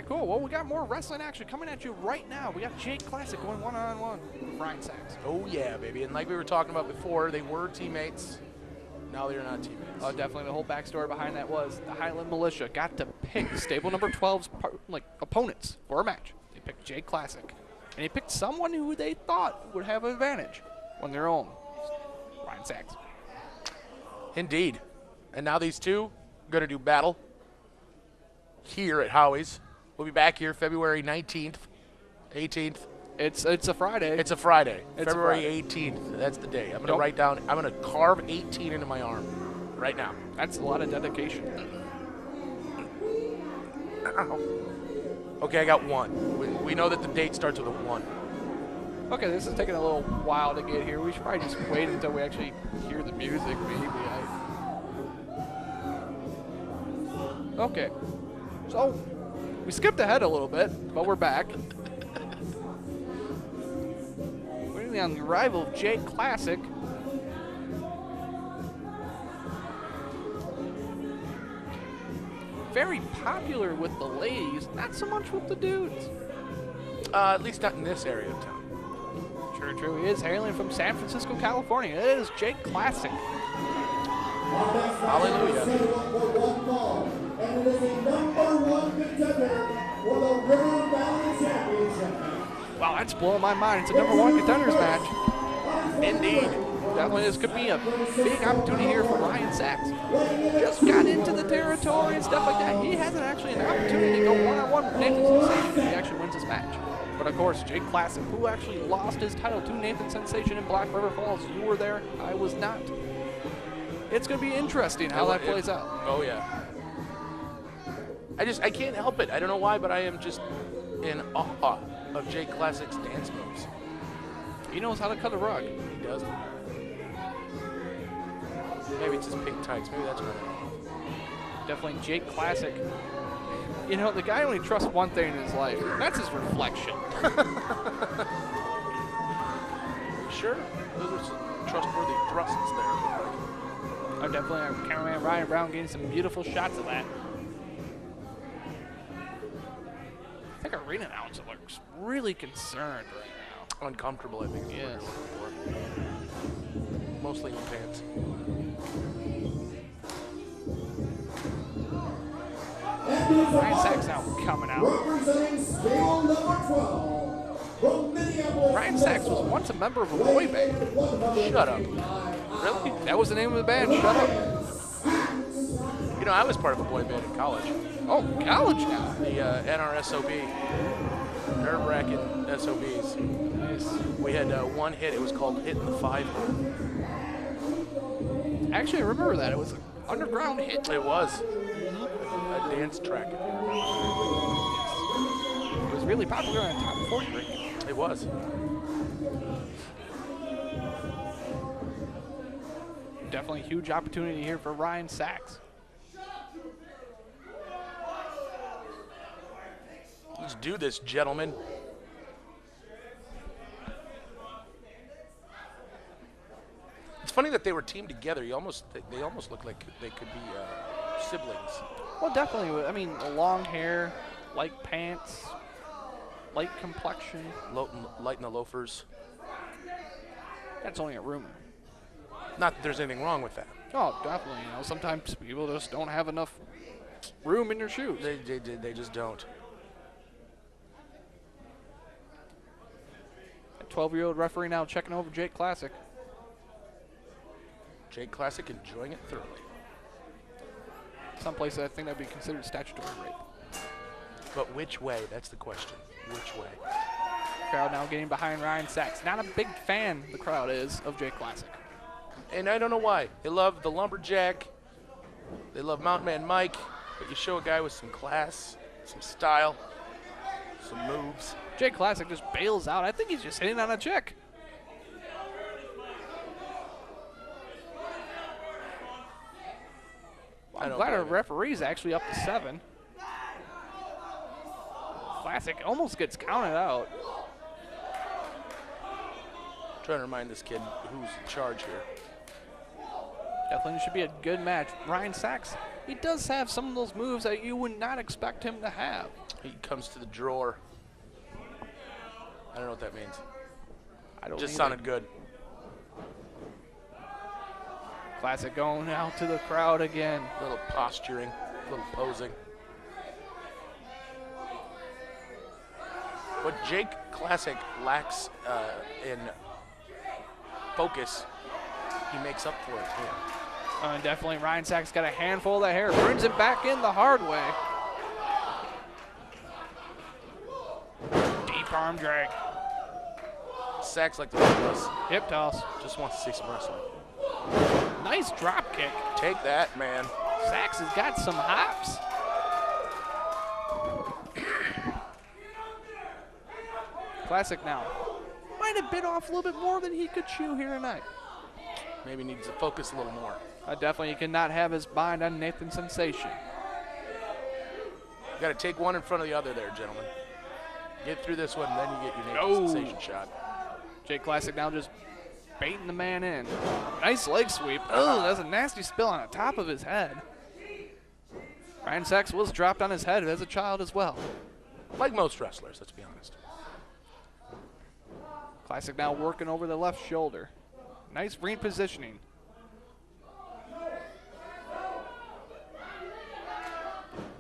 right, cool. Well, we got more wrestling action coming at you right now. We got Jake Classic going one-on-one with Ryan Sax. Oh, yeah, baby. And like we were talking about before, they were teammates. Now they're not teammates. Oh, definitely. The whole backstory behind that was the Highland Militia got to pick stable number 12's opponents for a match. They picked Jake Classic. And they picked someone who they thought would have an advantage on their own. Ryan Sax. Indeed. And now these two are going to do battle here at Howies. We'll be back here February 19th, 18th. It's a Friday. It's a Friday. It's February a Friday. 18th. That's the day. I'm going to write down, I'm going to carve 18 into my arm right now. That's a lot of dedication. Ow. Okay, I got one. We know that the date starts with a 1. Okay, this is taking a little while to get here. We should probably just wait until we actually hear the music, maybe. Okay. So, we skipped ahead a little bit, but we're back. Waiting on the arrival of Jake Classic. Very popular with the ladies, not so much with the dudes. At least not in this area of town. True. He is hailing from San Francisco, California. It is Jake Classic. Hallelujah. And it is a #1 contender for the River Valley Championship. Wow, that's blowing my mind. It's a #1 contenders match. Indeed. Definitely, this could be a big opportunity here for Ryan Sax. Just got into the territory and stuff like that. He hasn't actually an opportunity to go one-on-one with Nathan Sensation if he actually wins his match. But of course, Jake Classic, who actually lost his title to Nathan Sensation in Black River Falls. You were there. I was not. It's going to be interesting how that plays out. Oh, yeah. I can't help it. I don't know why, but I am just in awe of Jake Classic's dance moves. He knows how to cut a rug. He does. Maybe it's his pink tights. Maybe that's what it is. Definitely Jake Classic. You know, the guy only trusts one thing in his life. That's his reflection. Sure. Those are some trustworthy thrusts there. Oh, definitely. Our cameraman Ryan Brown getting some beautiful shots of that. I think our arena announcer looks really concerned right now. Uncomfortable, I think. Is Yes. what you're looking for. Mostly in pants. Ryan Sax now coming out. Representing stable number 12 from Minneapolis. Ryan Sax was once a member of a boy band. Shut up. Really? That was the name of the band, Shut Up. You know, I was part of a boy band in college. Oh, college now. The NRSOB. Nerve-wracking SOBs. Nice. We had one hit. It was called Hitting the 5 Hole. Actually, I remember that. It was an underground hit. It was. A dance track. It was really popular on Top 40 radio. It was. Definitely a huge opportunity here for Ryan Sax. Let's do this, gentlemen. It's funny that they were teamed together. They almost look like they could be siblings. Well, definitely. I mean, long hair, light pants, light complexion. Light in the loafers. That's only a rumor. Not that there's anything wrong with that. Oh, definitely. You know, sometimes people just don't have enough room in their shoes. They just don't. A 12-year-old referee now checking over Jake Classic. Jake Classic enjoying it thoroughly. Some places I think that'd be considered statutory rape. But which way? That's the question. Which way? Crowd now getting behind Ryan Sax. Not a big fan, the crowd is, of Jake Classic. And I don't know why. They love the lumberjack. They love Mountain Man Mike. But you show a guy with some class, some style, some moves. Jake Classic just bails out. I think he's just hitting on a chick. Well, I'm glad our referee's actually up to 7. Classic almost gets counted out. Trying to remind this kid who's in charge here. Definitely should be a good match. Ryan Sax, he does have some of those moves that you would not expect him to have. He comes to the drawer. I don't know what that means. I don't Just either. sounded good. Classic going out to the crowd again. A little posturing, a little posing. What Jake Classic lacks in focus, he makes up for it here. And definitely Ryan Sax got a handful of that hair. Brings it back in the hard way. Deep arm drag. Sax like the rest of us. Hip toss. Just wants to see some wrestling. Nice drop kick. Take that, man. Sax has got some hops. Classic now. Might have bit off a little bit more than he could chew here tonight. Maybe needs to focus a little more. Definitely cannot have his mind on Nathan Sensation. You got to take one in front of the other there, gentlemen. Get through this one, then you get your Nathan Oh. Sensation shot. Jake Classic now just baiting the man in. Nice leg sweep. Oh, that's a nasty spill on the top of his head. Ryan Sax was dropped on his head as a child as well. Like most wrestlers, let's be honest. Classic now working over the left shoulder. Nice repositioning.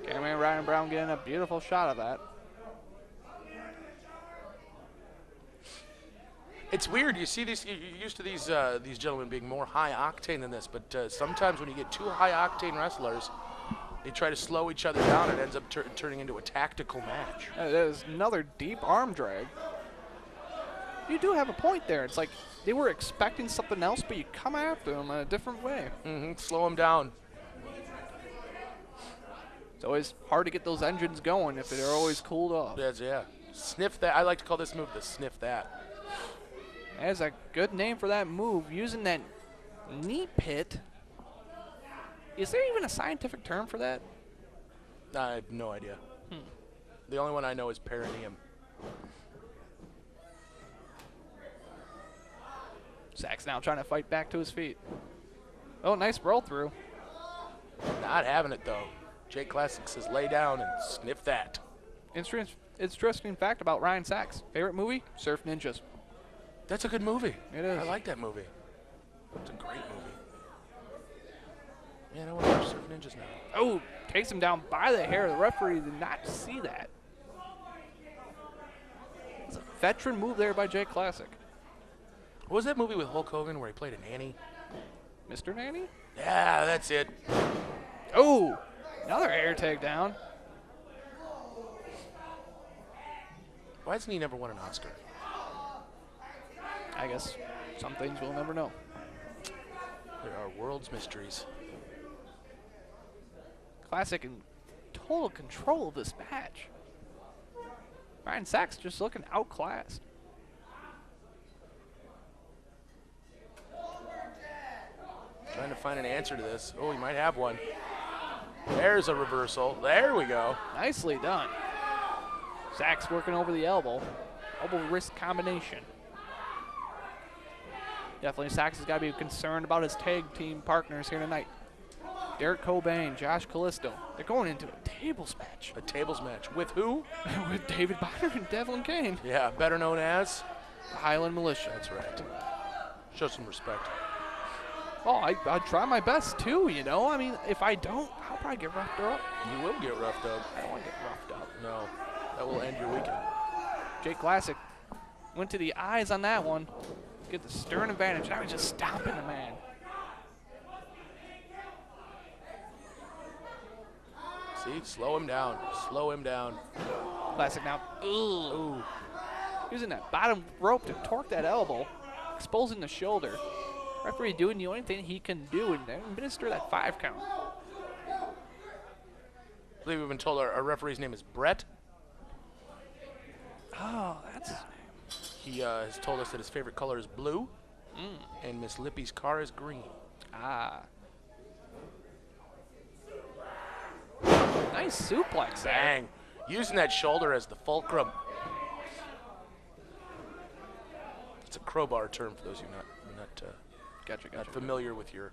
Cameraman Ryan Brown getting a beautiful shot of that. It's weird. You see these. You're used to these gentlemen being more high octane than this, but sometimes when you get two high octane wrestlers, they try to slow each other down. It ends up turning into a tactical match. There's another deep arm drag. You do have a point there. It's like they were expecting something else, but you come after them in a different way. Slow them down. It's always hard to get those engines going if they're always cooled off. Yeah. Sniff that. I like to call this move the sniff that. That's a good name for that move. Using that knee pit. Is there even a scientific term for that? I have no idea. The only one I know is perineum. Sax now trying to fight back to his feet. Oh, nice roll through. Not having it though. Jake Classic says lay down and sniff that. Interesting fact about Ryan Sax. Favorite movie? Surf Ninjas. That's a good movie. It is. I like that movie. It's a great movie. Man, I want to watch Surf Ninjas now. Oh, takes him down by the hair. The referee did not see that. It's a veteran move there by Jake Classic. What was that movie with Hulk Hogan where he played a nanny? Mr. Nanny? Yeah, that's it. Oh, another air takedown. Why hasn't he never won an Oscar? I guess some things we'll never know. There are world's mysteries. Classic in total control of this match. Ryan Sax just looking outclassed. Trying to find an answer to this. Oh, he might have one. There's a reversal. There we go. Nicely done. Sax working over the elbow. Elbow wrist combination. Definitely Sax has got to be concerned about his tag team partners here tonight. Derek Cobain, Josh Callisto. They're going into a tables match. A tables match. With who? With David Bonner and Devlin Kane. Yeah, better known as? The Highland Militia. That's right. Show some respect. Oh, I try my best too, you know. I mean, if I don't, I'll probably get roughed up. You will get roughed up. I don't want to get roughed up. No, that will end your weekend. Jake Classic went to the eyes on that one. Get the stern advantage. Now he's just stomping the man. See, slow him down. Slow him down. Classic now. Ooh. Using that bottom rope to torque that elbow, exposing the shoulder. Referee doing the only thing he can do and then administer that 5 count. I believe we've been told our referee's name is Brett. Oh, that's his name. He has told us that his favorite color is blue, and Miss Lippy's car is green. Ah. Nice suplex there. Bang. Using that shoulder as the fulcrum. It's a crowbar term for those who are not familiar with your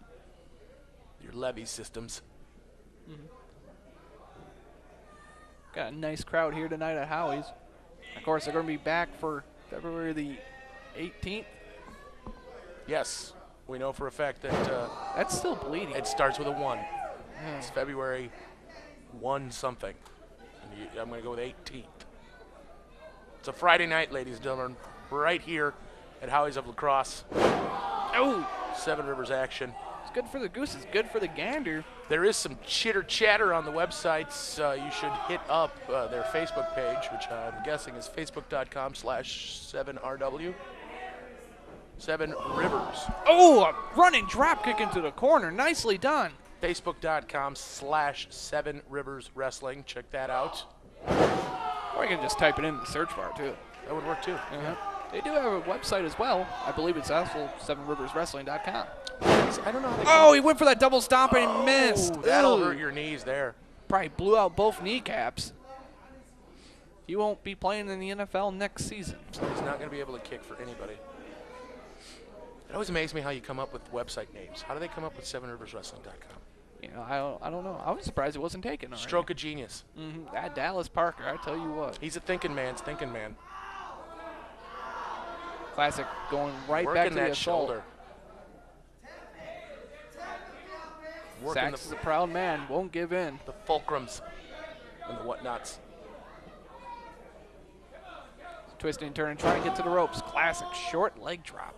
levy systems. Got a nice crowd here tonight at Howies. Of course, they're going to be back for February the 18th. Yes, we know for a fact that That's still bleeding. it starts with a 1. It's February 1 something. And I'm going to go with 18th. It's a Friday night, ladies and gentlemen, right here at Howies of La Crosse. Oh, Seven Rivers action. it's good for the Gooses, good for the Gander. There is some chitter chatter on the websites. You should hit up their Facebook page, which I'm guessing is facebook.com/7RW. 7 Rivers. Oh, a running drop kick into the corner. Nicely done. Facebook.com/7 Rivers Wrestling. Check that out. Or you can just type it in the search bar, too. That would work too. They do have a website as well. I believe it's also 7riverswrestling.com. I don't know how they Oh, he went for that double stomp and he missed. That'll Ooh. hurt your knees there. Probably blew out both kneecaps. He won't be playing in the NFL next season. He's not going to be able to kick for anybody. It always amazes me how you come up with website names. How do they come up with 7riverswrestling.com? You know, I don't know. I was surprised it wasn't taken already. Stroke of genius. That Dallas Parker, I tell you what. He's a thinking man's thinking man. Classic going right Working back to that the assault. shoulder. Working Sax is a proud man, won't give in. the fulcrums and the whatnots. Twisting, turning, trying to get to the ropes. Classic short leg drop.